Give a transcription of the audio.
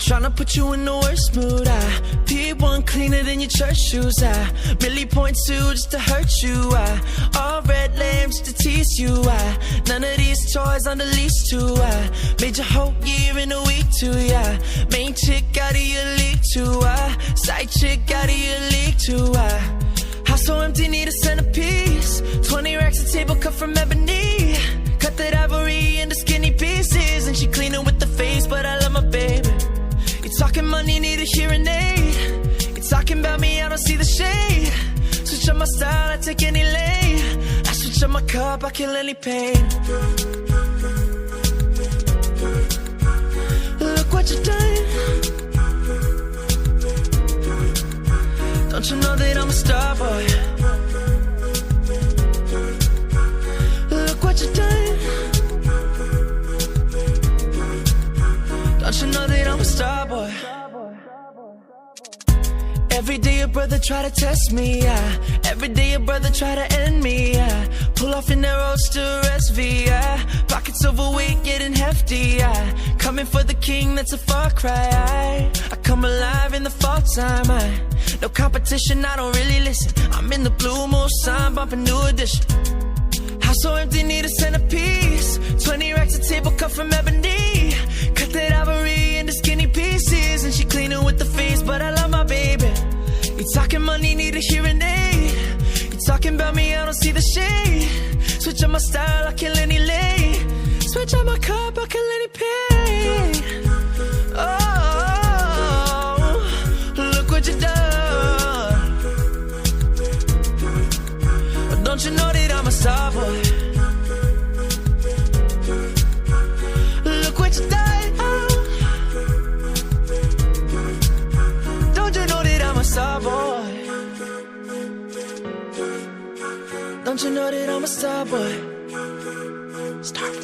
Tryna put you in the worst mood. I P1 cleaner than your church shoes. I really point to just to hurt you. I all red lamps to tease you. I none of these toys on the lease too. I made your whole year in a week too. Yeah, main chick out of your league too. I side chick out of your league too. I house so empty, need a centerpiece. 20 racks of table cut from ebony. Cut that ivory into skinny pieces, and she cleaning with the face, but I love my baby. You talking money, need a hearing aid. You talking about me, I don't see the shade. Switch up my style, I take any lane. I switch up my cup, I kill any pain. Look what you done. Don't you know that I'm a star boy? Look what you done. Don't you know that I'm a star boy? Every day your brother try to test me, yeah. Every day your brother try to end me, yeah. Pull off in that roadster SV, yeah. Pockets overweight, getting hefty, yeah. Coming for the king, that's a far cry. I come alive in the fall time, no competition, I don't really listen. I'm in the blue moon sign, bumping new edition. House so empty, need a centerpiece. 20 racks of table cut from ebony. Cut that ivory into skinny pieces, and she cleaning with the face, but I love my baby. You talking money, need a hearing aid. You talking about me, I don't see the shade. Switch up my style, I kill any lane. Switch up my cup, I kill any pain. Oh, look what you done. Don't you know that I'm a star boy? Look what you done. Don't you know that I'm a star boy? Don't you know that I'm a star boy? Star boy.